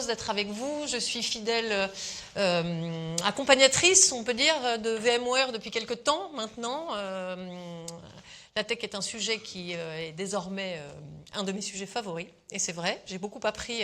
heureuse d'être avec vous. Je suis fidèle accompagnatrice, on peut dire, de VMware depuis quelques temps maintenant. La tech est un sujet qui est désormais un de mes sujets favoris, et c'est vrai, j'ai beaucoup appris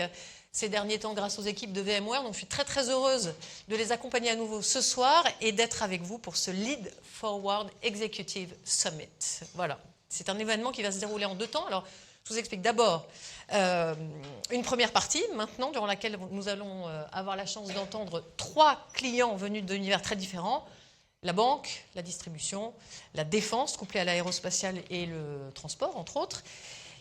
ces derniers temps grâce aux équipes de VMware, donc je suis très très heureuse de les accompagner à nouveau ce soir et d'être avec vous pour ce Lead Forward Executive Summit. Voilà, c'est un événement qui va se dérouler en 2 temps. Alors, je vous explique d'abord une première partie, maintenant, durant laquelle nous allons avoir la chance d'entendre 3 clients venus d'univers très différents. La banque, la distribution, la défense, couplée à l'aérospatiale et le transport, entre autres.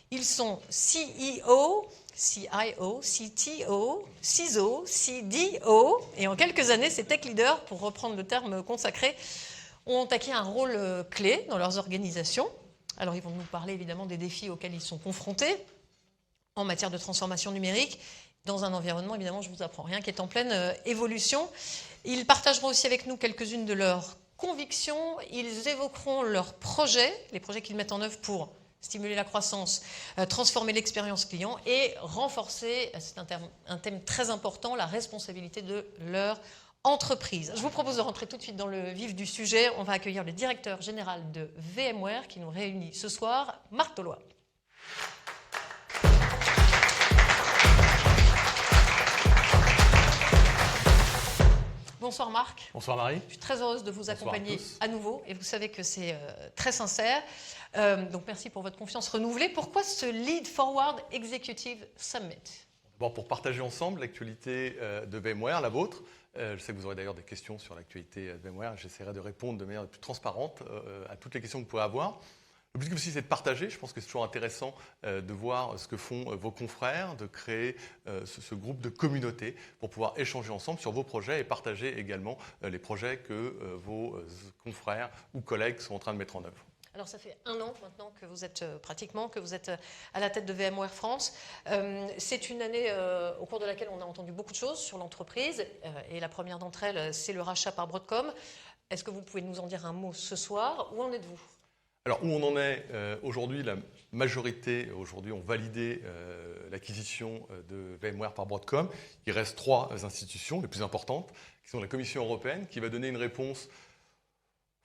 Ils sont CEO, CIO, CTO, CISO, CDO, et en quelques années, ces tech leaders, pour reprendre le terme consacré, ont acquis un rôle clé dans leurs organisations. Alors, ils vont nous parler évidemment des défis auxquels ils sont confrontés en matière de transformation numérique, dans un environnement, évidemment, je ne vous apprends rien, qui est en pleine évolution. Ils partageront aussi avec nous quelques-unes de leurs convictions. Ils évoqueront leurs projets, les projets qu'ils mettent en œuvre pour stimuler la croissance, transformer l'expérience client et renforcer, c'est un thème très important, la responsabilité de leur entreprise. Je vous propose de rentrer tout de suite dans le vif du sujet. On va accueillir le directeur général de VMware qui nous réunit ce soir, Marc Tolois. Bonsoir Marc. Bonsoir Marie. Je suis très heureuse de vous accompagner à nouveau et vous savez que c'est très sincère. Donc merci pour votre confiance renouvelée. Pourquoi ce Lead Forward Executive Summit? D'abord pour partager ensemble l'actualité de VMware, la vôtre. Je sais que vous aurez d'ailleurs des questions sur l'actualité de VMware. J'essaierai de répondre de manière la plus transparente à toutes les questions que vous pouvez avoir. L'objectif aussi, c'est de partager. Je pense que c'est toujours intéressant de voir ce que font vos confrères, de créer ce groupe de communauté pour pouvoir échanger ensemble sur vos projets et partager également les projets que vos confrères ou collègues sont en train de mettre en œuvre. Alors, ça fait 1 an maintenant que vous êtes à la tête de VMware France. C'est une année au cours de laquelle on a entendu beaucoup de choses sur l'entreprise. Et la première d'entre elles, c'est le rachat par Broadcom. Est-ce que vous pouvez nous en dire un mot ce soir? Où en êtes-vous? Alors, où on en est aujourd'hui, la majorité aujourd'hui ont validé l'acquisition de VMware par Broadcom. Il reste 3 institutions les plus importantes, qui sont la Commission européenne, qui va donner une réponse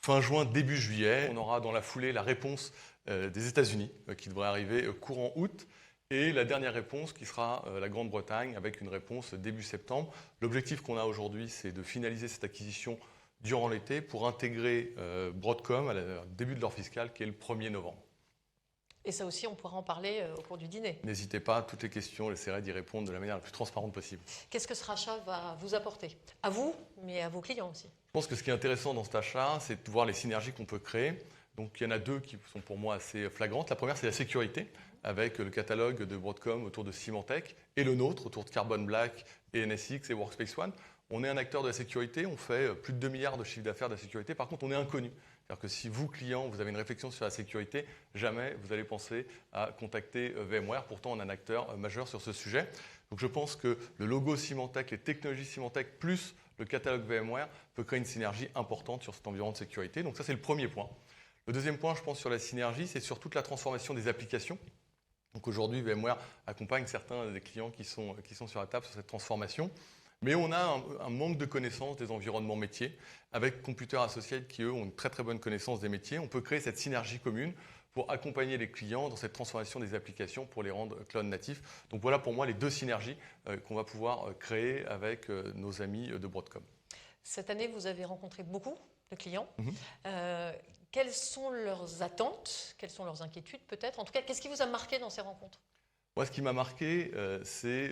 fin juin, début juillet. On aura dans la foulée la réponse des États-Unis, qui devrait arriver courant août. Et la dernière réponse qui sera la Grande-Bretagne, avec une réponse début septembre. L'objectif qu'on a aujourd'hui, c'est de finaliser cette acquisition durant l'été pour intégrer Broadcom à début de leur fiscal qui est le 1er novembre. Et ça aussi, on pourra en parler au cours du dîner. N'hésitez pas, toutes les questions, j'essaierai d'y répondre de la manière la plus transparente possible. Qu'est-ce que ce rachat va vous apporter? À vous, mais à vos clients aussi. Je pense que ce qui est intéressant dans cet achat, c'est de voir les synergies qu'on peut créer. Donc il y en a 2 qui sont pour moi assez flagrantes. La première, c'est la sécurité, avec le catalogue de Broadcom autour de Symantec et le nôtre autour de Carbon Black et NSX et Workspace ONE. On est un acteur de la sécurité, on fait plus de 2 milliards de chiffre d'affaires de la sécurité. Par contre, on est inconnu. C'est-à-dire que si vous, client, vous avez une réflexion sur la sécurité, jamais vous allez penser à contacter VMware. Pourtant, on est un acteur majeur sur ce sujet. Donc je pense que le logo Symantec, les technologies Symantec, plus le catalogue VMware peut créer une synergie importante sur cet environnement de sécurité. Donc ça, c'est le premier point. Le deuxième point, je pense, sur la synergie, c'est sur toute la transformation des applications. Donc aujourd'hui, VMware accompagne certains des clients qui sont sur la table sur cette transformation. Mais on a un manque de connaissance des environnements métiers. Avec Computer Associates qui, eux, ont une très très bonne connaissance des métiers, on peut créer cette synergie commune pour accompagner les clients dans cette transformation des applications pour les rendre cloud natifs. Donc voilà pour moi les 2 synergies qu'on va pouvoir créer avec nos amis de Broadcom. Cette année, vous avez rencontré beaucoup de clients. Quelles sont leurs attentes? Quelles sont leurs inquiétudes peut-être? En tout cas, qu'est-ce qui vous a marqué dans ces rencontres? Moi, ce qui m'a marqué, c'est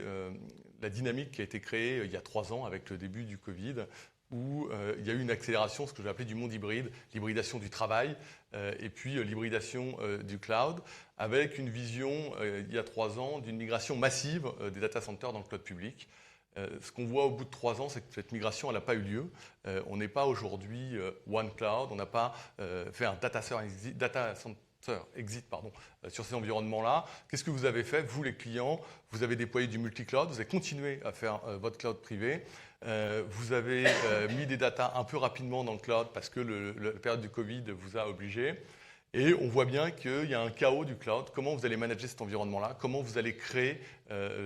la dynamique qui a été créée il y a 3 ans avec le début du Covid, où il y a eu une accélération, ce que j'ai appelé du monde hybride, l'hybridation du travail et puis l'hybridation du cloud, avec une vision, il y a 3 ans, d'une migration massive des data centers dans le cloud public. Ce qu'on voit au bout de 3 ans, c'est que cette migration, elle n'a pas eu lieu. On n'est pas aujourd'hui One Cloud, on n'a pas fait un data center exit sur ces environnements-là. Qu'est-ce que vous avez fait, vous les clients? Vous avez déployé du multi-cloud, vous avez continué à faire votre cloud privé. Vous avez mis des datas un peu rapidement dans le cloud parce que la période du Covid vous a obligé. Et on voit bien qu'il y a un chaos du cloud. Comment vous allez manager cet environnement-là? Comment vous allez créer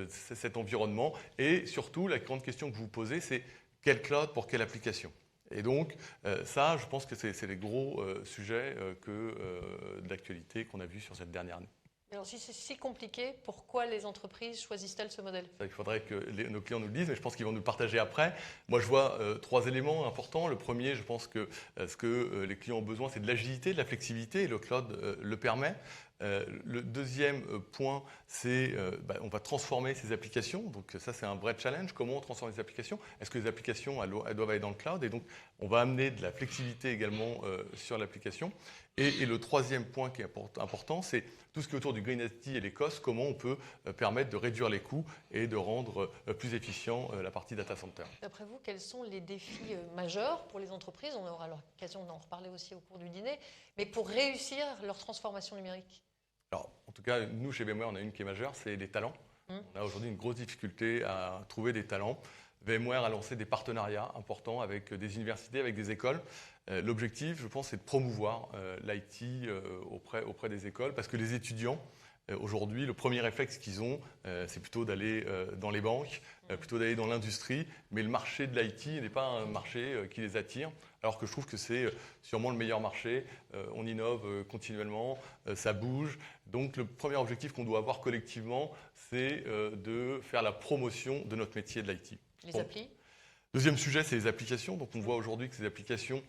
cet environnement? Et surtout, la grande question que vous vous posez, c'est quel cloud pour quelle application? Et donc, ça, je pense que c'est les gros sujets d'actualité qu'on a vus sur cette dernière année. Alors, si c'est si compliqué, pourquoi les entreprises choisissent-elles ce modèle? Il faudrait que nos clients nous le disent, mais je pense qu'ils vont nous le partager après. Moi, je vois 3 éléments importants. Le premier, je pense que ce que les clients ont besoin, c'est de l'agilité, de la flexibilité, et le cloud le permet. Le deuxième point, c'est on va transformer ces applications. Donc ça, c'est un vrai challenge. Comment on transforme les applications? Est-ce que les applications, elles doivent aller dans le cloud? Et donc, on va amener de la flexibilité également sur l'application. Et le troisième point qui est important, c'est tout ce qui est autour du Green IT et les costs, comment on peut permettre de réduire les coûts et de rendre plus efficient la partie data center. D'après vous, quels sont les défis majeurs pour les entreprises? On aura l'occasion d'en reparler aussi au cours du dîner, mais pour réussir leur transformation numérique? Alors, en tout cas, nous, chez VMware, on a une qui est majeure, c'est les talents. On a aujourd'hui une grosse difficulté à trouver des talents. VMware a lancé des partenariats importants avec des universités, avec des écoles. L'objectif, je pense, c'est de promouvoir l'IT auprès des écoles, parce que les étudiants, aujourd'hui, le premier réflexe qu'ils ont, c'est plutôt d'aller dans les banques, plutôt d'aller dans l'industrie, mais le marché de l'IT n'est pas un marché qui les attire, alors que je trouve que c'est sûrement le meilleur marché. On innove continuellement, ça bouge. Donc le premier objectif qu'on doit avoir collectivement, c'est de faire la promotion de notre métier de l'IT. Les applis? Deuxième sujet, c'est les applications. Donc on voit aujourd'hui que ces applications,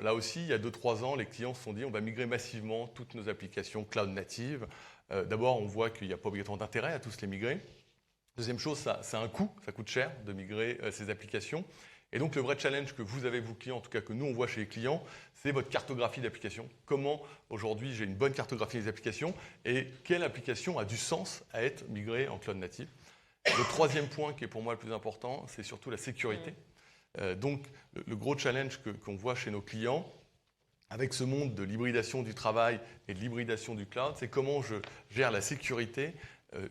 là aussi, il y a 2-3 ans, les clients se sont dit on va migrer massivement toutes nos applications cloud natives. D'abord, on voit qu'il n'y a pas obligatoirement d'intérêt à tous les migrer. Deuxième chose, ça a un coût, ça coûte cher de migrer ces applications. Et donc le vrai challenge que vous avez, vous clients, en tout cas que nous on voit chez les clients, c'est votre cartographie d'applications. Comment aujourd'hui j'ai une bonne cartographie des applications et quelle application a du sens à être migrée en cloud native. Le troisième point qui est pour moi le plus important, c'est surtout la sécurité. Donc le gros challenge qu'on voit chez nos clients, avec ce monde de l'hybridation du travail et de l'hybridation du cloud, c'est comment je gère la sécurité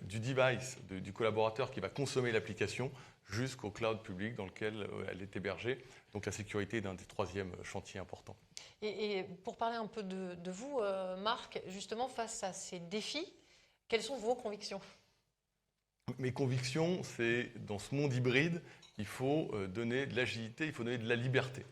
du device, du collaborateur qui va consommer l'application jusqu'au cloud public dans lequel elle est hébergée. Donc la sécurité est un des troisièmes chantiers importants. Et pour parler un peu de vous, Marc, justement face à ces défis, quelles sont vos convictions? Mes convictions, c'est dans ce monde hybride, il faut donner de l'agilité, il faut donner de la liberté.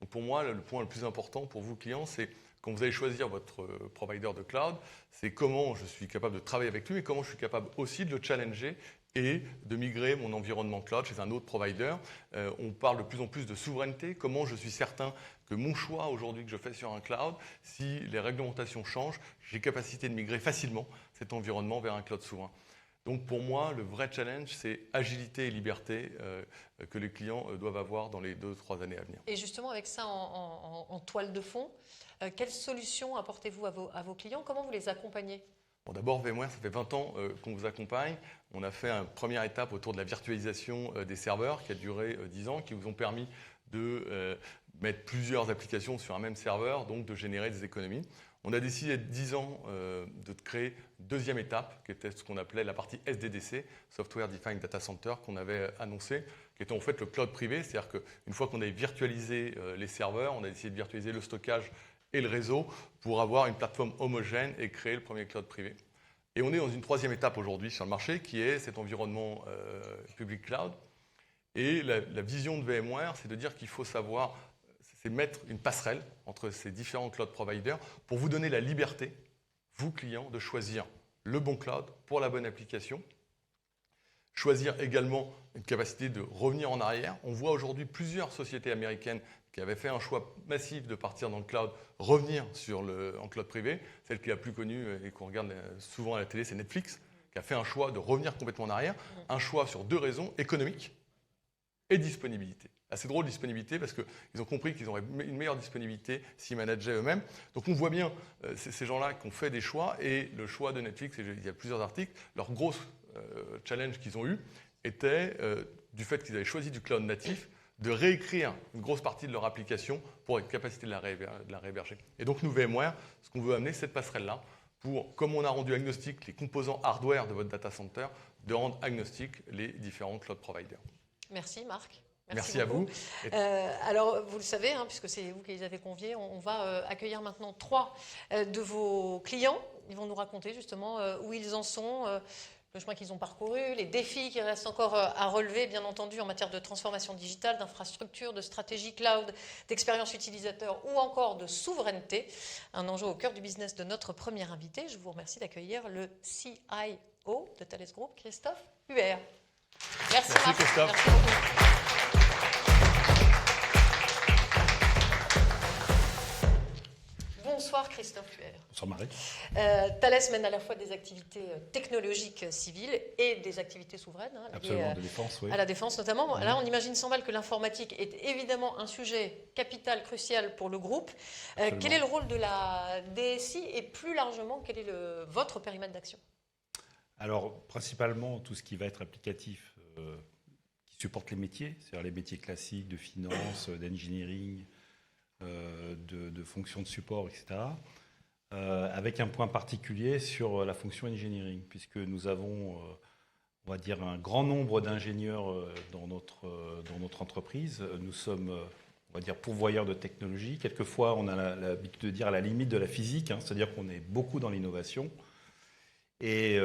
Donc pour moi, le point le plus important pour vous, clients, c'est quand vous allez choisir votre provider de cloud, c'est comment je suis capable de travailler avec lui et comment je suis capable aussi de le challenger et de migrer mon environnement cloud chez un autre provider. On parle de plus en plus de souveraineté. Comment je suis certain que mon choix aujourd'hui que je fais sur un cloud, si les réglementations changent, j'ai capacité de migrer facilement cet environnement vers un cloud souverain. Donc pour moi, le vrai challenge, c'est agilité et liberté que les clients doivent avoir dans les 2-3 années à venir. Et justement, avec ça en toile de fond, quelles solutions apportez-vous à vos clients? Comment vous les accompagnez? Bon, d'abord, VMware, ça fait 20 ans qu'on vous accompagne. On a fait une première étape autour de la virtualisation des serveurs qui a duré 10 ans, qui vous ont permis de mettre plusieurs applications sur un même serveur, donc de générer des économies. On a décidé, 10 ans, de créer une deuxième étape, qui était ce qu'on appelait la partie SDDC, Software Defined Data Center, qu'on avait annoncé, qui était en fait le cloud privé. C'est-à-dire qu'une fois qu'on avait virtualisé les serveurs, on a décidé de virtualiser le stockage et le réseau pour avoir une plateforme homogène et créer le premier cloud privé. Et on est dans une troisième étape aujourd'hui sur le marché, qui est cet environnement public cloud. Et la vision de VMware, c'est de dire qu'il faut savoir... c'est mettre une passerelle entre ces différents cloud providers pour vous donner la liberté, vous clients, de choisir le bon cloud pour la bonne application. Choisir également une capacité de revenir en arrière. On voit aujourd'hui plusieurs sociétés américaines qui avaient fait un choix massif de partir dans le cloud, revenir en cloud privé. Celle qui est la plus connue et qu'on regarde souvent à la télé, c'est Netflix, qui a fait un choix de revenir complètement en arrière. Un choix sur 2 raisons, économiques et disponibilité. Assez drôle, disponibilité, parce qu'ils ont compris qu'ils auraient une meilleure disponibilité s'ils manageaient eux-mêmes. Donc on voit bien ces gens-là qui ont fait des choix, et le choix de Netflix, et il y a plusieurs articles, leur gros challenge qu'ils ont eu était du fait qu'ils avaient choisi du cloud natif, de réécrire une grosse partie de leur application pour être capacité de la réhéberger. Et donc nous, VMware, ce qu'on veut amener, cette passerelle-là, pour, comme on a rendu agnostique les composants hardware de votre data center, de rendre agnostique les différents cloud providers. Merci Marc. Merci à vous. Alors, vous le savez, puisque c'est vous qui les avez conviés, on va accueillir maintenant 3 de vos clients. Ils vont nous raconter justement où ils en sont, le chemin qu'ils ont parcouru, les défis qui restent encore à relever, bien entendu, en matière de transformation digitale, d'infrastructure, de stratégie cloud, d'expérience utilisateur ou encore de souveraineté. Un enjeu au cœur du business de notre premier invité. Je vous remercie d'accueillir le CIO de Thales Group, Christophe Huer. Merci Christophe. Merci beaucoup. Bonsoir Christophe Huer. Bonsoir Marie. Thales mène à la fois des activités technologiques civiles et des activités souveraines. Absolument, de défense, oui. À la défense notamment. Là, on imagine sans mal que l'informatique est évidemment un sujet capital, crucial pour le groupe. Quel est le rôle de la DSI et plus largement, quel est votre périmètre d'action? Alors, principalement, tout ce qui va être applicatif, qui supporte les métiers, c'est-à-dire les métiers classiques de finance, d'engineering, de fonctions de support, etc. Avec un point particulier sur la fonction engineering, puisque nous avons, on va dire, un grand nombre d'ingénieurs dans notre entreprise. Nous sommes, on va dire, pourvoyeurs de technologie. Quelquefois, on a l'habitude de dire à la limite de la physique, c'est-à-dire qu'on est beaucoup dans l'innovation. Et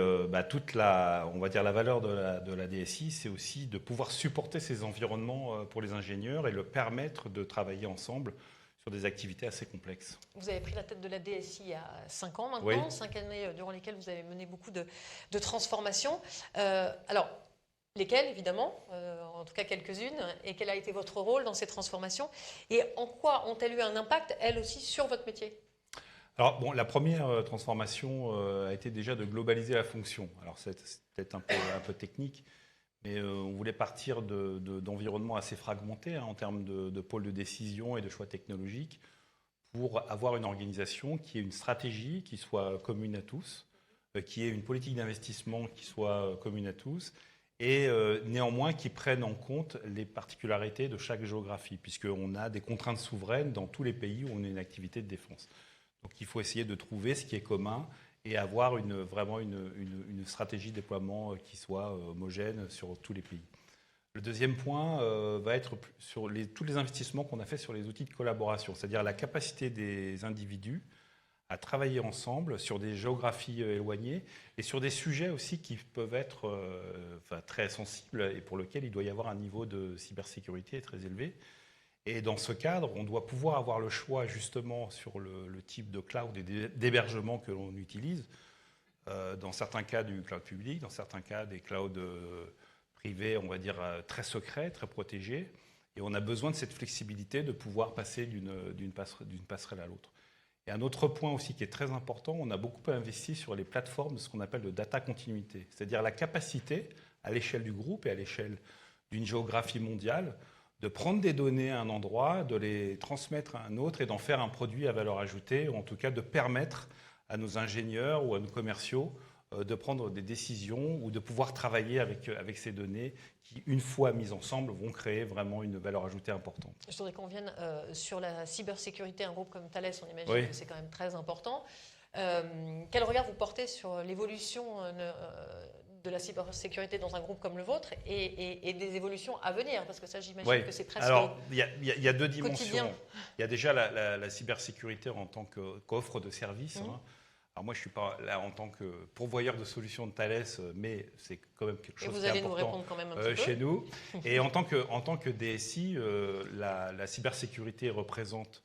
toute on va dire, la valeur de la DSI, c'est aussi de pouvoir supporter ces environnements pour les ingénieurs et leur permettre de travailler ensemble sur des activités assez complexes. Vous avez pris la tête de la DSI il y a 5 ans maintenant, oui. 5 années durant lesquelles vous avez mené beaucoup de transformations. Alors, lesquelles, évidemment, en tout cas quelques-unes, et quel a été votre rôle dans ces transformations? Et en quoi ont-elles eu un impact, elles aussi, sur votre métier? Alors, bon, la première transformation a été déjà de globaliser la fonction. Alors, c'est peut-être un peu technique, mais on voulait partir d'environnements assez fragmentés en termes de pôles de décision et de choix technologiques pour avoir une organisation qui ait une stratégie qui soit commune à tous, qui ait une politique d'investissement qui soit commune à tous et néanmoins qui prenne en compte les particularités de chaque géographie, puisqu'on a des contraintes souveraines dans tous les pays où on a une activité de défense. Donc il faut essayer de trouver ce qui est commun et avoir vraiment une stratégie de déploiement qui soit homogène sur tous les pays. Le deuxième point va être sur tous les investissements qu'on a fait sur les outils de collaboration, c'est-à-dire la capacité des individus à travailler ensemble sur des géographies éloignées et sur des sujets aussi qui peuvent être très sensibles et pour lesquels il doit y avoir un niveau de cybersécurité très élevé. Et dans ce cadre, on doit pouvoir avoir le choix justement sur le type de cloud et d'hébergement que l'on utilise. Dans certains cas du cloud public, dans certains cas des clouds privés, on va dire très secrets, très protégés. Et on a besoin de cette flexibilité de pouvoir passer d'une passerelle à l'autre. Et un autre point aussi qui est très important, on a beaucoup investi sur les plateformes de ce qu'on appelle de data continuité, c'est-à-dire la capacité à l'échelle du groupe et à l'échelle d'une géographie mondiale de prendre des données à un endroit, de les transmettre à un autre et d'en faire un produit à valeur ajoutée, ou en tout cas de permettre à nos ingénieurs ou à nos commerciaux de prendre des décisions ou de pouvoir travailler avec ces données qui, une fois mises ensemble, vont créer vraiment une valeur ajoutée importante. Je voudrais qu'on vienne sur la cybersécurité. Un groupe comme Thales, on imagine oui. que c'est quand même très important. Quel regard vous portez sur l'évolution de la cybersécurité dans un groupe comme le vôtre et des évolutions à venir? Parce que ça, j'imagine que c'est presque Alors, il y a deux dimensions. Quotidien. Il y a déjà la cybersécurité en tant qu'offre de service. Alors moi, je ne suis pas là en tant que pourvoyeur de solutions de Thales, mais c'est quand même quelque chose qui est important. Et vous allez nous répondre quand même un petit peu. Chez nous. Et en tant que DSI, la cybersécurité représente,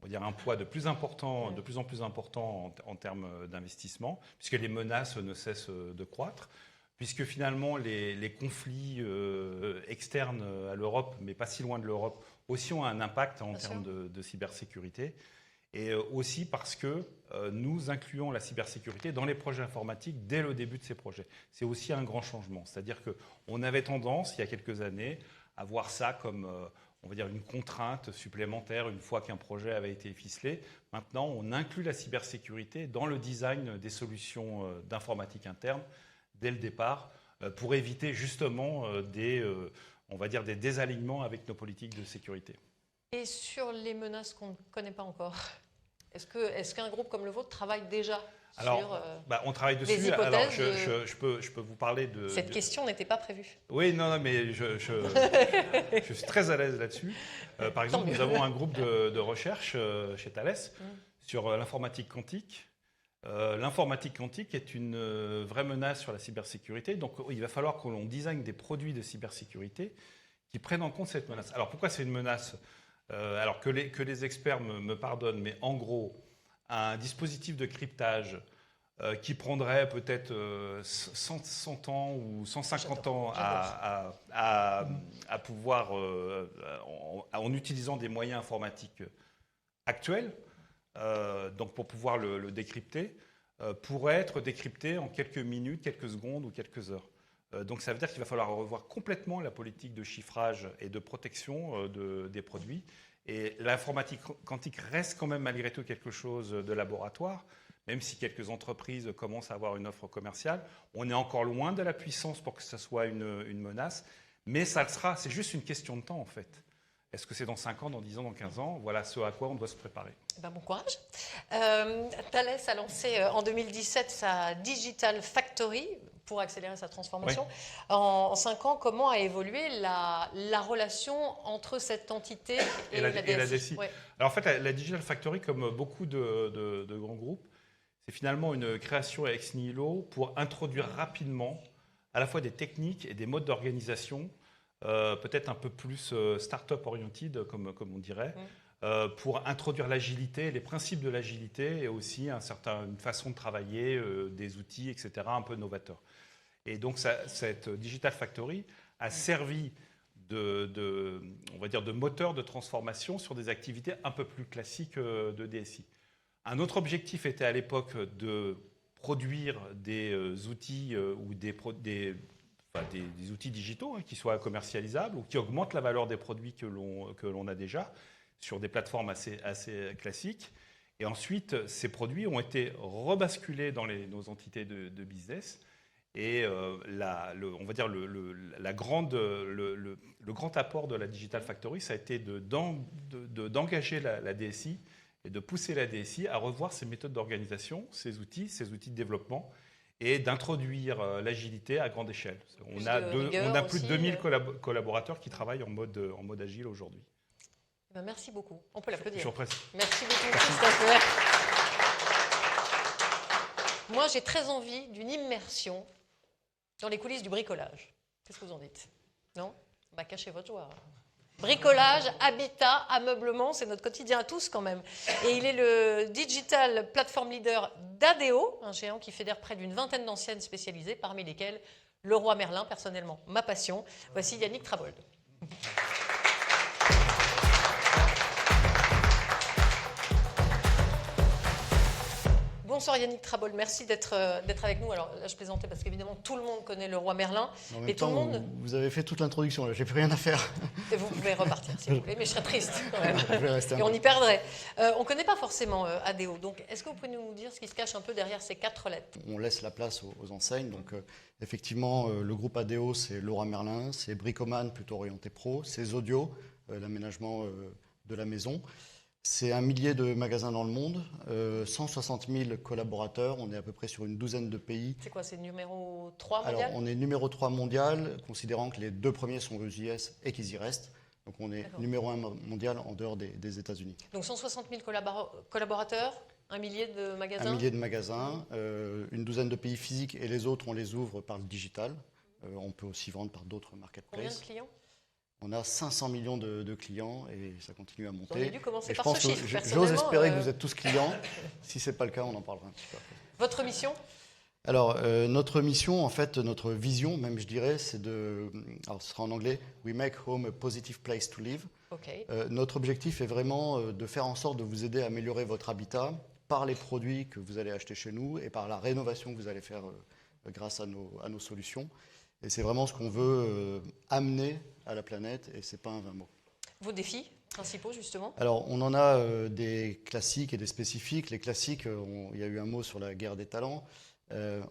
on va dire, un poids de plus en plus important en termes d'investissement, puisque les menaces ne cessent de croître, puisque finalement les conflits externes à l'Europe, mais pas si loin de l'Europe, aussi ont un impact en termes de cybersécurité. Et aussi parce que nous incluons la cybersécurité dans les projets informatiques dès le début de ces projets. C'est aussi un grand changement. C'est-à-dire qu'on avait tendance, il y a quelques années, à voir ça comme, on va dire, une contrainte supplémentaire une fois qu'un projet avait été ficelé. Maintenant, on inclut la cybersécurité dans le design des solutions d'informatique interne dès le départ pour éviter justement on va dire, des désalignements avec nos politiques de sécurité. Et sur les menaces qu'on ne connaît pas encore? Est-ce qu'un groupe comme le vôtre travaille déjà sur Alors, on travaille dessus. les hypothèses Alors, je peux vous parler de... Cette question n'était pas prévue. Oui, non, mais je suis très à l'aise là-dessus. Par exemple, nous avons un groupe de recherche chez Thales sur l'informatique quantique. L'informatique quantique est une vraie menace sur la cybersécurité. Donc, il va falloir que l'on design des produits de cybersécurité qui prennent en compte cette menace. Alors, pourquoi c'est une menace ? Alors que les experts me pardonnent, mais en gros, un dispositif de cryptage qui prendrait peut-être 100 ans ou 150 ans à pouvoir, en utilisant des moyens informatiques actuels, donc pour pouvoir le décrypter, pourrait être décrypté en quelques minutes, quelques secondes ou quelques heures. Donc ça veut dire qu'il va falloir revoir complètement la politique de chiffrage et de protection des produits. Et l'informatique quantique reste quand même malgré tout quelque chose de laboratoire, même si quelques entreprises commencent à avoir une offre commerciale. On est encore loin de la puissance pour que ça soit une menace, mais ça le sera. C'est juste une question de temps en fait. Est-ce que c'est dans 5 ans, dans 10 ans, dans 15 ans? Voilà ce à quoi on doit se préparer. Bon courage. Thales a lancé en 2017 sa Digital Factory pour accélérer sa transformation. Oui. En 5 ans, comment a évolué la relation entre cette entité et la DSI, ouais. Alors en fait, la Digital Factory, comme beaucoup de grands groupes, c'est finalement une création ex nihilo pour introduire rapidement à la fois des techniques et des modes d'organisation peut-être un peu plus start-up oriented, comme on dirait, pour introduire l'agilité, les principes de l'agilité et aussi une façon de travailler, des outils, etc., un peu novateurs. Et donc, cette Digital Factory a servi on va dire de moteur de transformation sur des activités un peu plus classiques de DSI. Un autre objectif était à l'époque de produire des outils ou des outils digitaux qui soient commercialisables ou qui augmentent la valeur des produits que l'on a déjà sur des plateformes assez classiques. Et ensuite, ces produits ont été rebasculés dans nos entités de business. Et on va dire le grand apport de la Digital Factory, ça a été d'engager la DSI et de pousser la DSI à revoir ses méthodes d'organisation, ses outils de développement, et d'introduire l'agilité à grande échelle. On a plus de 2000 collaborateurs qui travaillent en mode agile aujourd'hui. Merci beaucoup. On peut l'applaudir. Je vous remercie. Merci beaucoup, Christophe. Moi, j'ai très envie d'une immersion dans les coulisses du bricolage. Qu'est-ce que vous en dites? Non? Cachez votre joie. Bricolage, habitat, ameublement, c'est notre quotidien à tous quand même. Et il est le Digital Platform Leader d'ADEO, un géant qui fédère près d'une vingtaine d'anciennes spécialisées, parmi lesquelles Leroy Merlin, personnellement, ma passion. Voici Yannick Trabold. Bonsoir Yannick Trabold, merci d'être avec nous. Alors là, je plaisantais parce qu'évidemment, tout le monde connaît Leroy Merlin. En même temps, vous avez fait toute l'introduction, là, j'ai plus rien à faire. Et vous pouvez repartir, s'il vous plaît, mais je serais triste quand même. Je vais rester et on y perdrait. On ne connaît pas forcément ADEO, donc est-ce que vous pouvez nous dire ce qui se cache un peu derrière ces 4 lettres? On laisse la place aux enseignes. Donc, effectivement, le groupe ADEO, c'est Leroy Merlin, c'est Bricoman, plutôt orienté pro, c'est Zodio, l'aménagement de la maison. C'est 1 millier de magasins dans le monde, 160 000 collaborateurs, on est à peu près sur une douzaine de pays. C'est quoi, c'est numéro 3 mondial? Alors, on est numéro 3 mondial, considérant que les 2 premiers sont aux US et qu'ils y restent. Donc, on est numéro 1 mondial en dehors des États-Unis. Donc, 160 000 collaborateurs, 1 millier de magasins? 1 millier de magasins, une douzaine de pays physiques et les autres, on les ouvre par le digital. On peut aussi vendre par d'autres marketplaces. Combien de clients? On a 500 millions de clients et ça continue à monter. On aurait dû commencer par ce chiffre. J'ose espérer que vous êtes tous clients. Si ce n'est pas le cas, on en parlera un petit peu après. Votre mission? Alors, notre mission, en fait, notre vision, même je dirais, c'est alors ce sera en anglais, We make home a positive place to live. Okay. Notre objectif est vraiment de faire en sorte de vous aider à améliorer votre habitat par les produits que vous allez acheter chez nous et par la rénovation que vous allez faire grâce à nos solutions. Et c'est vraiment ce qu'on veut amener à la planète, et ce n'est pas un vain mot. Vos défis principaux, justement? Alors, on en a des classiques et des spécifiques. Les classiques, il y a eu un mot sur la guerre des talents.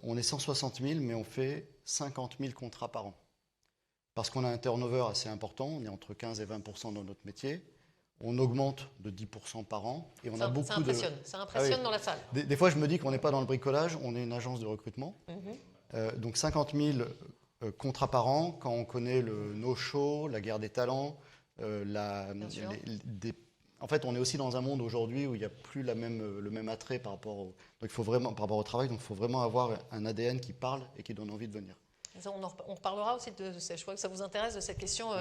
On est 160 000, mais on fait 50 000 contrats par an. Parce qu'on a un turnover assez important, on est entre 15 et 20% dans notre métier. on augmente de 10% par an. Et on a Ça beaucoup impressionne, ça impressionne dans la salle. Des fois, je me dis qu'on n'est pas dans le bricolage, on est une agence de recrutement. Donc 50 000 contrats par an, quand on connaît le no-show, la guerre des talents, en fait, on est aussi dans un monde aujourd'hui où il n'y a plus le même attrait par rapport au travail. Donc, il faut vraiment avoir un ADN qui parle et qui donne envie de venir. Ça, on reparlera aussi je crois que ça vous intéresse, de cette question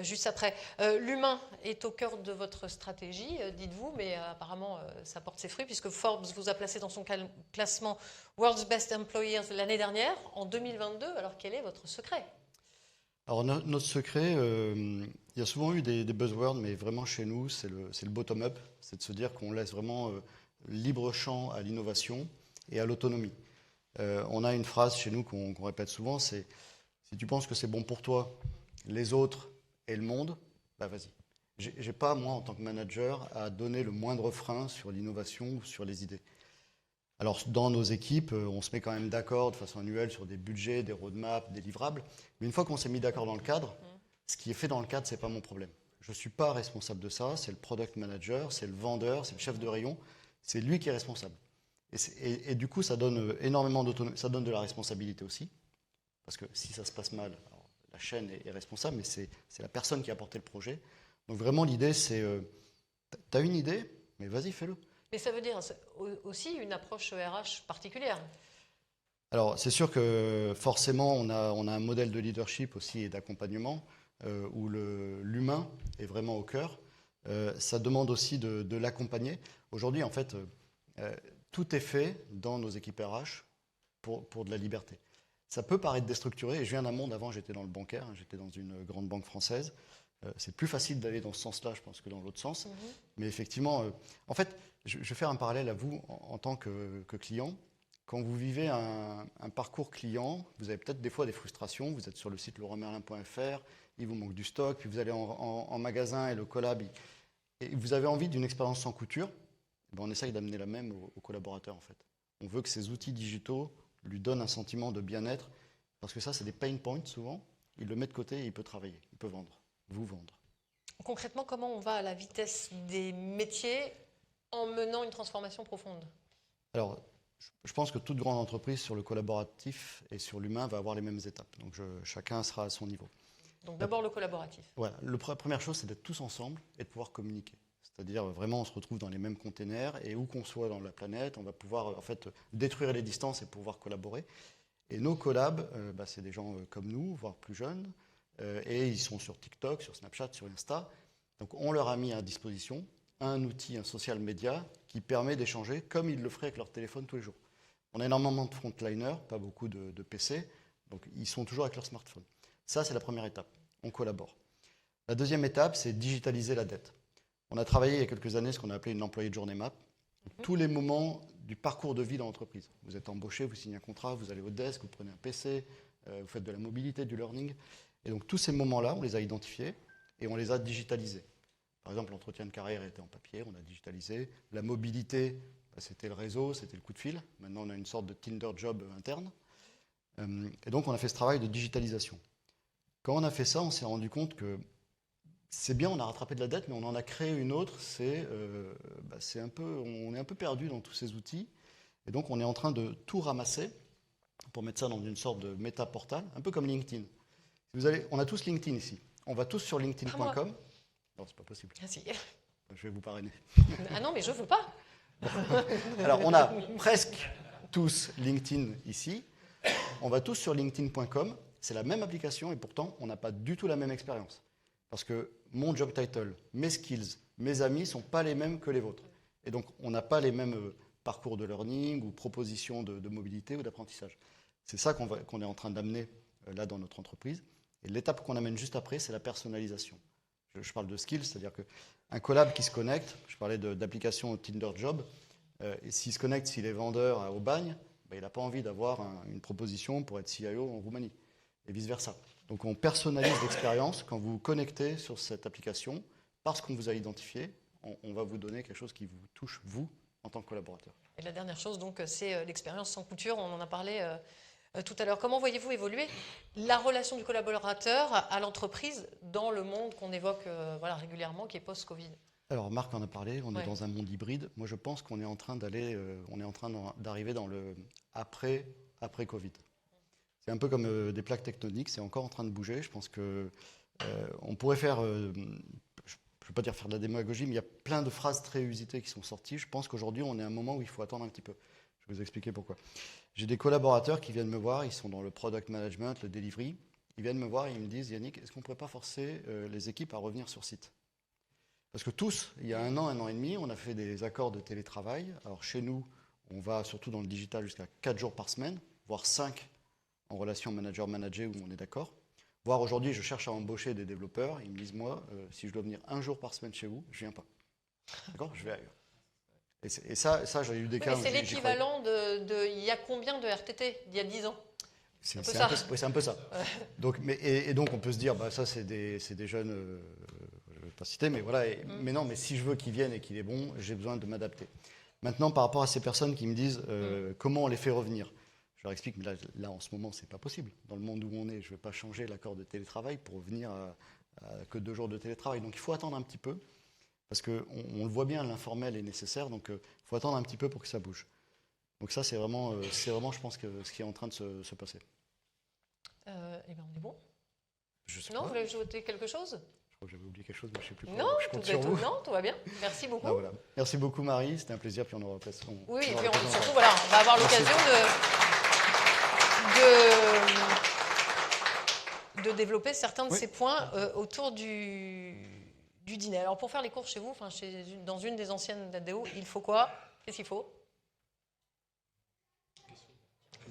juste après. L'humain est au cœur de votre stratégie, dites-vous, mais apparemment ça porte ses fruits puisque Forbes vous a placé dans son classement World's Best Employers l'année dernière, en 2022. Alors quel est votre secret? Alors notre secret, il y a souvent eu des buzzwords, mais vraiment chez nous, c'est le bottom-up. C'est de se dire qu'on laisse vraiment libre champ à l'innovation et à l'autonomie. On a une phrase chez nous qu'on répète souvent, c'est « Si tu penses que c'est bon pour toi, les autres et le monde, bah vas-y ». J'ai pas, moi, en tant que manager, à donner le moindre frein sur l'innovation ou sur les idées. Alors, dans nos équipes, on se met quand même d'accord de façon annuelle sur des budgets, des roadmaps, des livrables. Mais une fois qu'on s'est mis d'accord dans le cadre, ce qui est fait dans le cadre, ce n'est pas mon problème. Je ne suis pas responsable de ça, c'est le product manager, c'est le vendeur, c'est le chef de rayon, c'est lui qui est responsable. Et du coup, ça donne énormément d'autonomie, ça donne de la responsabilité aussi. Parce que si ça se passe mal, alors, la chaîne est responsable, mais c'est la personne qui a porté le projet. Donc vraiment, l'idée, c'est, tu as une idée, mais vas-y, fais-le. Mais ça veut dire aussi une approche RH particulière. Alors, c'est sûr que forcément, on a un modèle de leadership aussi et d'accompagnement où l'humain est vraiment au cœur. Ça demande aussi de l'accompagner. Aujourd'hui, en fait, tout est fait dans nos équipes RH pour de la liberté. Ça peut paraître déstructuré, et je viens d'un monde, avant j'étais dans le bancaire, j'étais dans une grande banque française. C'est plus facile d'aller dans ce sens-là, je pense, que dans l'autre sens. Mais effectivement, en fait, je vais faire un parallèle à vous en tant que client. Quand vous vivez un parcours client, vous avez peut-être des fois des frustrations. Vous êtes sur le site leroymerlin.fr, il vous manque du stock, puis vous allez en magasin et le collab, et vous avez envie d'une expérience sans couture. Ben on essaye d'amener la même aux collaborateurs, en fait. On veut que ces outils digitaux lui donnent un sentiment de bien-être, parce que ça, c'est des pain points souvent. Il le met de côté et il peut travailler, il peut vendre, vous vendre. Concrètement, comment on va à la vitesse des métiers en menant une transformation profonde? Alors, je pense que toute grande entreprise sur le collaboratif et sur l'humain va avoir les mêmes étapes. Donc, chacun sera à son niveau. Donc d'abord le collaboratif. Voilà. La première chose, c'est d'être tous ensemble et de pouvoir communiquer. C'est-à-dire, vraiment, on se retrouve dans les mêmes containers et où qu'on soit dans la planète, on va pouvoir en fait détruire les distances et pouvoir collaborer. Et nos collabs, c'est des gens comme nous, voire plus jeunes, et ils sont sur TikTok, sur Snapchat, sur Insta. Donc, on leur a mis à disposition un outil, un social media qui permet d'échanger comme ils le feraient avec leur téléphone tous les jours. On a énormément de frontliners, pas beaucoup de PC, donc ils sont toujours avec leur smartphone. Ça, c'est la première étape. On collabore. La deuxième étape, c'est digitaliser la dette. On a travaillé il y a quelques années ce qu'on a appelé une employee journey map. Tous les moments du parcours de vie dans l'entreprise. Vous êtes embauché, vous signez un contrat, vous allez au desk, vous prenez un PC, vous faites de la mobilité, du learning. Et donc tous ces moments-là, on les a identifiés et on les a digitalisés. Par exemple, l'entretien de carrière était en papier, on a digitalisé. La mobilité, c'était le réseau, c'était le coup de fil. Maintenant, on a une sorte de Tinder job interne. Et donc, on a fait ce travail de digitalisation. Quand on a fait ça, on s'est rendu compte que c'est bien, on a rattrapé de la dette, mais on en a créé une autre. On est un peu perdu dans tous ces outils. Et donc, on est en train de tout ramasser pour mettre ça dans une sorte de méta-portal, un peu comme LinkedIn. On a tous LinkedIn ici. On va tous sur linkedin.com. Non, c'est pas possible. Ah, si. Je vais vous parrainer. Ah non, mais je veux pas. Alors, on a presque tous LinkedIn ici. On va tous sur linkedin.com. C'est la même application et pourtant, on n'a pas du tout la même expérience. Parce que mon job title, mes skills, mes amis ne sont pas les mêmes que les vôtres. Et donc, on n'a pas les mêmes parcours de learning ou propositions de mobilité ou d'apprentissage. C'est ça qu'on est en train d'amener là dans notre entreprise. Et l'étape qu'on amène juste après, c'est la personnalisation. Je parle de skills, c'est-à-dire qu'un collab qui se connecte, je parlais d'application Tinder Job, et s'il se connecte, s'il est vendeur au Bagne, il n'a pas envie d'avoir une proposition pour être CIO en Roumanie, et vice-versa. Donc on personnalise l'expérience quand vous vous connectez sur cette application, parce qu'on vous a identifié, on va vous donner quelque chose qui vous touche, vous, en tant que collaborateur. Et la dernière chose, donc, c'est l'expérience sans couture. On en a parlé tout à l'heure. Comment voyez-vous évoluer la relation du collaborateur à l'entreprise dans le monde qu'on évoque voilà, régulièrement, qui est post-Covid? Alors Marc en a parlé, on Ouais. est dans un monde hybride. Moi je pense qu'on est en train d'arriver dans le après Covid. C'est un peu comme des plaques tectoniques, c'est encore en train de bouger. Je pense que on pourrait faire, je ne veux pas dire faire de la démagogie, mais il y a plein de phrases très usitées qui sont sorties. Je pense qu'aujourd'hui on est à un moment où il faut attendre un petit peu. Je vais vous expliquer pourquoi. J'ai des collaborateurs qui viennent me voir, ils sont dans le product management, le delivery. Ils viennent me voir et ils me disent, Yannick, est-ce qu'on ne pourrait pas forcer les équipes à revenir sur site? Parce que tous, il y a un an et demi, on a fait des accords de télétravail. Alors chez nous, on va surtout dans le digital jusqu'à 4 jours par semaine, voire 5 en relation manager-manager où on est d'accord. Voire aujourd'hui, je cherche à embaucher des développeurs. Ils me disent, moi, si je dois venir un jour par semaine chez vous, je ne viens pas. D'accord? Je vais ailleurs. Et ça j'ai eu des Oui, cas mais où c'est j'ai l'équivalent il y a combien de RTT il y a 10 ans? C'est un un peu ça. Donc, donc on peut se dire, bah, ça c'est des jeunes, je ne vais pas citer, mais voilà. Mais non, mais si je veux qu'ils viennent et qu'il est bon, j'ai besoin de m'adapter. Maintenant, par rapport à ces personnes qui me disent comment on les fait revenir, je leur explique, mais là en ce moment, c'est pas possible. Dans le monde où on est, je ne vais pas changer l'accord de télétravail pour revenir à que 2 jours de télétravail. Donc il faut attendre un petit peu, parce qu'on le voit bien, l'informel est nécessaire, donc il faut attendre un petit peu pour que ça bouge. Donc ça, c'est vraiment, je pense, ce qui est en train de se passer. Eh bien, on est bon. Je sais Non, pas. vous voulez ajouter quelque chose? Je crois que j'avais oublié quelque chose, mais je ne sais plus quoi. Non, Je compte sur vous. non, tout va bien. Merci beaucoup. Ah, voilà. Merci beaucoup Marie, c'était un plaisir, puis on aura Oui, et puis surtout, voilà, on va avoir l'occasion de développer certains de ces points autour du dîner. Alors, pour faire les courses chez vous, dans une des anciennes d'ADO, il faut quoi? Qu'est-ce qu'il faut?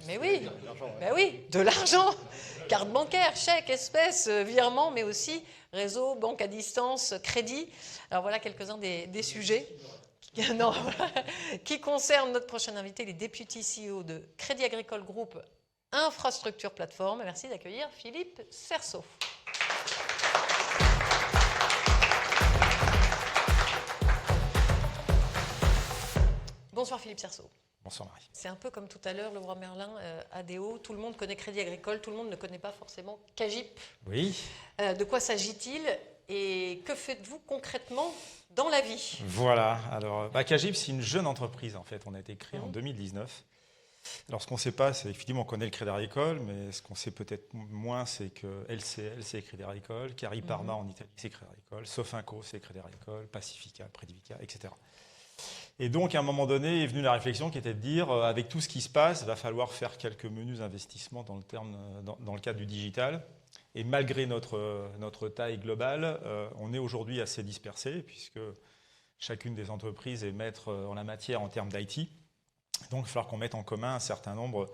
Mais oui, ben oui, de l'argent, carte bancaire, chèque, espèces, virement, mais aussi réseau, banque à distance, crédit. Alors voilà quelques-uns des sujets qui concernent notre prochain invité, les Deputy CEO de Crédit Agricole Group Infrastructure Plateforme. Merci d'accueillir Philippe Cerceau. Bonsoir Philippe Cerceau. Bonsoir Marie. C'est un peu comme tout à l'heure, Leroy Merlin, ADO. Tout le monde connaît Crédit Agricole, tout le monde ne connaît pas forcément CAGIP. Oui. De quoi s'agit-il et que faites-vous concrètement dans la vie? Voilà. Alors, CAGIP, c'est une jeune entreprise en fait. On a été créé en 2019. Alors, ce qu'on ne sait pas, c'est effectivement qu'on est le Crédit Agricole, mais ce qu'on sait peut-être moins, c'est que LCL, c'est Crédit Agricole, Cariparma en Italie, c'est Crédit Agricole, Sofinco, c'est Crédit Agricole, Pacifica, Predivica, etc. Et donc, à un moment donné, est venue la réflexion qui était de dire, avec tout ce qui se passe, il va falloir faire quelques menus investissements dans le cadre du digital. Et malgré notre taille globale, on est aujourd'hui assez dispersé, puisque chacune des entreprises est maître en la matière en termes d'IT. Donc, il va falloir qu'on mette en commun un certain nombre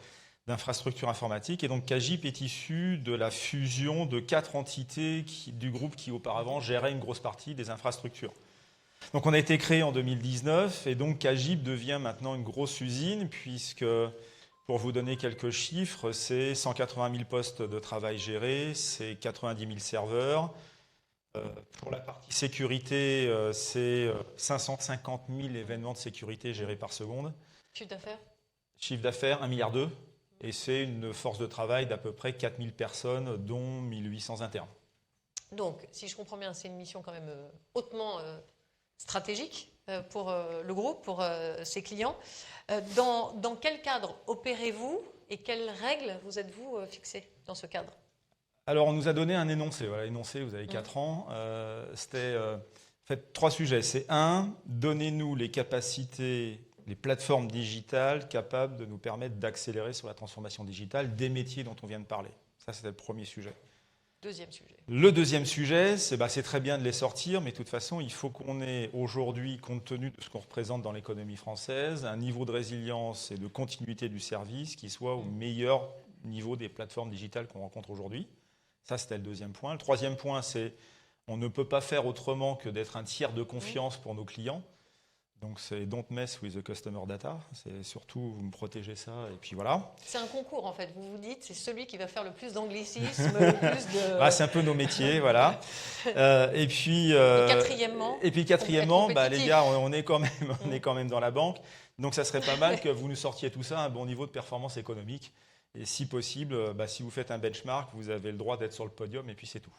d'infrastructures informatiques. Et donc, CAGIP est issu de la fusion de 4 entités du groupe qui, auparavant, gérait une grosse partie des infrastructures. Donc on a été créé en 2019 et donc CAGIP devient maintenant une grosse usine puisque, pour vous donner quelques chiffres, c'est 180 000 postes de travail gérés, c'est 90 000 serveurs. Pour la partie sécurité, c'est 550 000 événements de sécurité gérés par seconde. Chiffre d'affaires? Chiffre d'affaires, 1,2 milliard. Et c'est une force de travail d'à peu près 4 000 personnes, dont 1 800 internes. Donc, si je comprends bien, c'est une mission quand même hautement stratégique pour le groupe, pour ses clients. Dans quel cadre opérez-vous et quelles règles vous êtes-vous fixées dans ce cadre? Alors, on nous a donné un énoncé. Voilà, énoncé, vous avez 4 ans. C'était en fait 3 sujets. C'est 1, donnez-nous les capacités, les plateformes digitales capables de nous permettre d'accélérer sur la transformation digitale des métiers dont on vient de parler. Ça, c'était le premier sujet. Deuxième sujet. Le deuxième sujet, c'est très bien de les sortir, mais de toute façon, il faut qu'on ait aujourd'hui, compte tenu de ce qu'on représente dans l'économie française, un niveau de résilience et de continuité du service qui soit au meilleur niveau des plateformes digitales qu'on rencontre aujourd'hui. Ça, c'était le deuxième point. Le troisième point, c'est on ne peut pas faire autrement que d'être un tiers de confiance pour nos clients. Donc, c'est don't mess with the customer data. C'est surtout, vous me protégez ça, et puis voilà. C'est un concours, en fait. Vous vous dites, c'est celui qui va faire le plus d'anglicisme, le plus de... Ah, c'est un peu nos métiers, voilà. Et puis quatrièmement, les gars, on est quand même dans la banque. Donc, ça serait pas mal que vous nous sortiez tout ça à un bon niveau de performance économique. Et si possible, si vous faites un benchmark, vous avez le droit d'être sur le podium et puis c'est tout.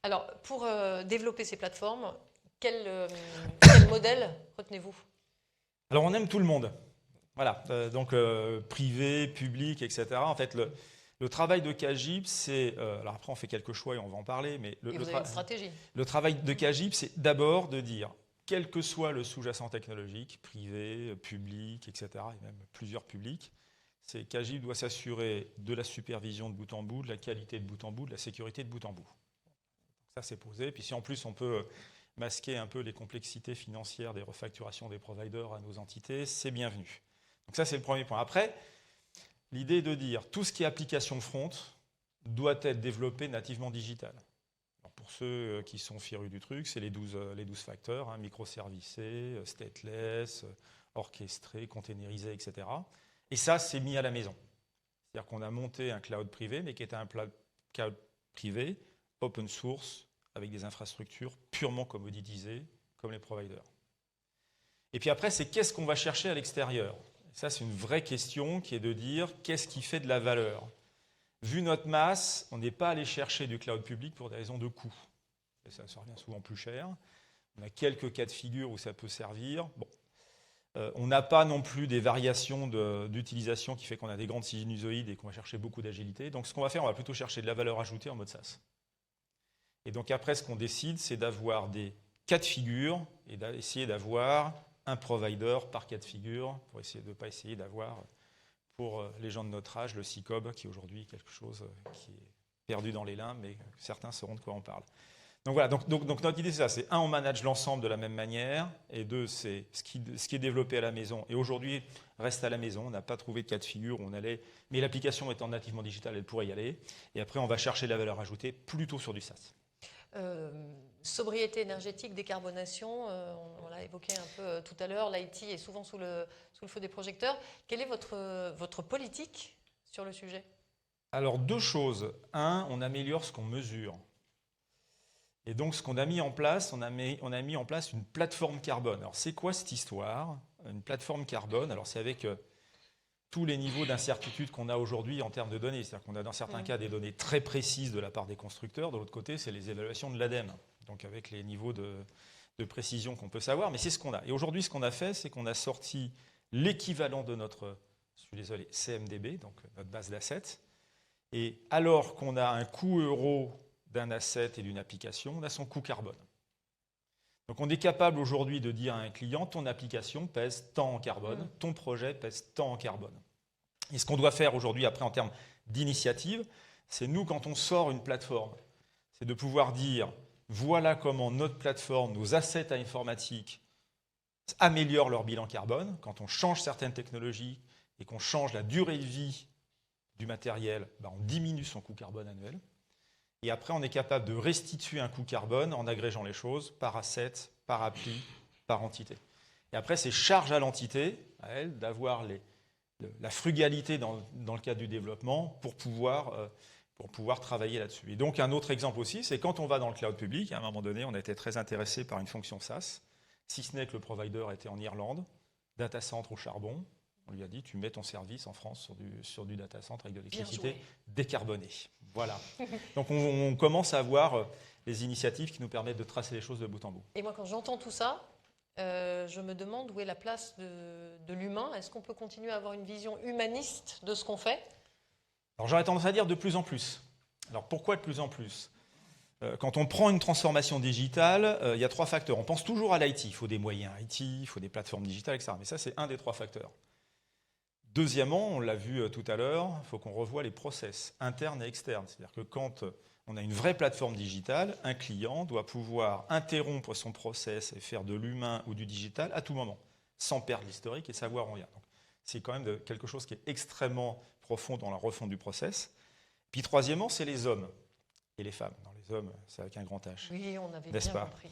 Alors, pour développer ces plateformes, quel modèle retenez-vous? Alors on aime tout le monde. Voilà, donc privé, public, etc. En fait, le travail de Cagip, c'est... alors après, on fait quelques choix et on va en parler, mais Et vous avez une stratégie. le travail de Cagip, c'est d'abord de dire, quel que soit le sous-jacent technologique, privé, public, etc., et même plusieurs publics, c'est Cagip doit s'assurer de la supervision de bout en bout, de la qualité de bout en bout, de la sécurité de bout en bout. Ça, c'est posé. Puis si en plus on peut masquer un peu les complexités financières des refacturations des providers à nos entités, c'est bienvenu. Donc ça, c'est le premier point. Après, l'idée est de dire tout ce qui est application front doit être développé nativement digital. Alors pour ceux qui sont férus du truc, c'est les 12 facteurs, microservicés, stateless, orchestrés, containerisés, etc. Et ça, c'est mis à la maison. C'est-à-dire qu'on a monté un cloud privé, mais qui était un cloud privé, open source, avec des infrastructures purement commoditisées, comme les providers. Et puis après, c'est qu'est-ce qu'on va chercher à l'extérieur? Ça, c'est une vraie question qui est de dire qu'est-ce qui fait de la valeur? Vu notre masse, on n'est pas allé chercher du cloud public pour des raisons de coût. Et ça revient souvent plus cher. On a quelques cas de figure où ça peut servir. Bon. On n'a pas non plus des variations d'utilisation qui fait qu'on a des grandes sinusoïdes et qu'on va chercher beaucoup d'agilité. Donc ce qu'on va faire, on va plutôt chercher de la valeur ajoutée en mode SaaS. Et donc après, ce qu'on décide, c'est d'avoir des cas de figure et d'essayer d'avoir un provider par cas de figure pour essayer de ne pas essayer d'avoir, pour les gens de notre âge, le SICOB, qui est aujourd'hui quelque chose qui est perdu dans les limbes, mais certains sauront de quoi on parle. Donc voilà, donc notre idée, c'est ça. C'est un, on manage l'ensemble de la même manière, et deux, c'est ce qui est développé à la maison. Et aujourd'hui, reste à la maison. On n'a pas trouvé de cas de figure où on allait, mais l'application étant nativement digitale, elle pourrait y aller. Et après, on va chercher la valeur ajoutée plutôt sur du SaaS. Sobriété énergétique, décarbonation, on l'a évoqué un peu tout à l'heure, l'IT est souvent sous le feu des projecteurs. Quelle est votre politique sur le sujet? Alors deux choses. Un, on améliore ce qu'on mesure. Et donc ce qu'on a mis en place, on a mis en place une plateforme carbone. Alors c'est quoi cette histoire? Une plateforme carbone, alors c'est avec tous les niveaux d'incertitude qu'on a aujourd'hui en termes de données. C'est-à-dire qu'on a dans certains cas des données très précises de la part des constructeurs. De l'autre côté, c'est les évaluations de l'ADEME. Donc avec les niveaux de précision qu'on peut savoir. Mais c'est ce qu'on a. Et aujourd'hui, ce qu'on a fait, c'est qu'on a sorti l'équivalent de notre, je suis désolé, CMDB, donc notre base d'assets. Et alors qu'on a un coût euro d'un asset et d'une application, on a son coût carbone. Donc on est capable aujourd'hui de dire à un client, ton application pèse tant en carbone, ton projet pèse tant en carbone. Et ce qu'on doit faire aujourd'hui, après en termes d'initiative, c'est nous, quand on sort une plateforme, c'est de pouvoir dire, voilà comment notre plateforme, nos assets informatiques améliorent leur bilan carbone. Quand on change certaines technologies et qu'on change la durée de vie du matériel, on diminue son coût carbone annuel. Et après, on est capable de restituer un coût carbone en agrégeant les choses par asset, par appli, par entité. Et après, c'est charge à l'entité, à elle, d'avoir la frugalité dans le cadre du développement pour pouvoir travailler là-dessus. Et donc, un autre exemple aussi, c'est quand on va dans le cloud public, à un moment donné, on a été très intéressé par une fonction SaaS, si ce n'est que le provider était en Irlande, data center au charbon. On lui a dit, tu mets ton service en France sur du data center avec de l'électricité décarbonée. Voilà. Donc on commence à avoir les initiatives qui nous permettent de tracer les choses de bout en bout. Et moi, quand j'entends tout ça, je me demande où est la place de l'humain. Est-ce qu'on peut continuer à avoir une vision humaniste de ce qu'on fait? Alors j'aurais tendance à dire de plus en plus. Alors pourquoi de plus en plus? Quand on prend une transformation digitale, il y a trois facteurs. On pense toujours à l'IT. Il faut des moyens IT, il faut des plateformes digitales, etc. Mais ça, c'est un des trois facteurs. Deuxièmement, on l'a vu tout à l'heure, il faut qu'on revoie les process internes et externes. C'est-à-dire que quand on a une vraie plateforme digitale, un client doit pouvoir interrompre son process et faire de l'humain ou du digital à tout moment, sans perdre l'historique et savoir où on y a. Donc, c'est quand même quelque chose qui est extrêmement profond dans la refonte du process. Puis troisièmement, c'est les hommes et les femmes. Dans les hommes, c'est avec un grand H. Oui, on avait n'est-ce bien pas compris.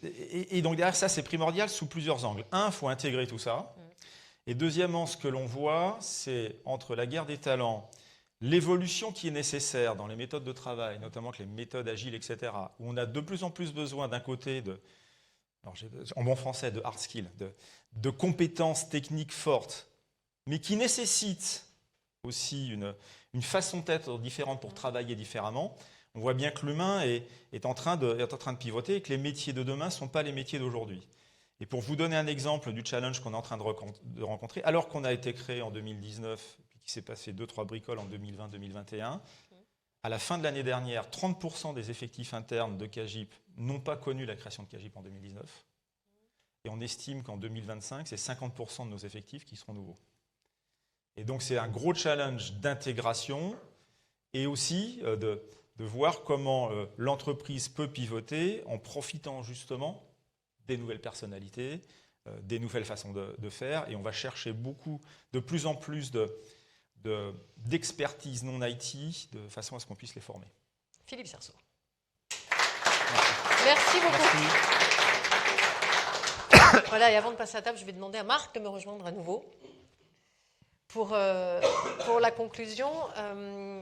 Et donc derrière ça, c'est primordial sous plusieurs angles. Un, il faut intégrer tout ça. Et deuxièmement, ce que l'on voit, c'est entre la guerre des talents, l'évolution qui est nécessaire dans les méthodes de travail, notamment les méthodes agiles, etc., où on a de plus en plus besoin d'un côté en bon français, de hard skills, de compétences techniques fortes, mais qui nécessitent aussi une façon d'être différente pour travailler différemment. On voit bien que l'humain est en train de pivoter et que les métiers de demain ne sont pas les métiers d'aujourd'hui. Et pour vous donner un exemple du challenge qu'on est en train de rencontrer, alors qu'on a été créé en 2019, puis qu'il s'est passé 2-3 bricoles en 2020-2021, à la fin de l'année dernière, 30% des effectifs internes de Cagip n'ont pas connu la création de Cagip en 2019. Et on estime qu'en 2025, c'est 50% de nos effectifs qui seront nouveaux. Et donc c'est un gros challenge d'intégration et aussi de voir comment l'entreprise peut pivoter en profitant justement des nouvelles personnalités, des nouvelles façons de faire. Et on va chercher de plus en plus d'expertise non IT de façon à ce qu'on puisse les former. Philippe Cerceau. Merci beaucoup. Voilà, et avant de passer à table, je vais demander à Marc de me rejoindre à nouveau pour la conclusion.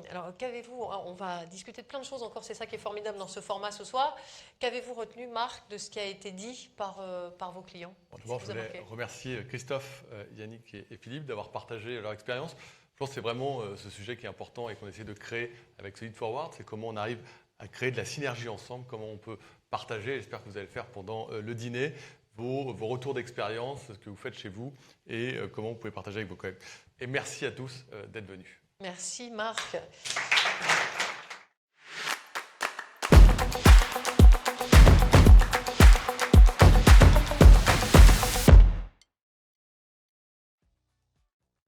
Alors, qu'avez-vous, on va discuter de plein de choses encore, c'est ça qui est formidable dans ce format ce soir. Qu'avez-vous retenu, Marc, de ce qui a été dit par vos clients? D'abord, je voulais remercier Christophe, Yannick et Philippe d'avoir partagé leur expérience. Je pense que c'est vraiment ce sujet qui est important et qu'on essaie de créer avec Solid Forward, c'est comment on arrive à créer de la synergie ensemble, comment on peut partager, j'espère que vous allez le faire pendant le dîner, vos retours d'expérience, ce que vous faites chez vous et comment vous pouvez partager avec vos collègues. Et merci à tous d'être venus. Merci Marc.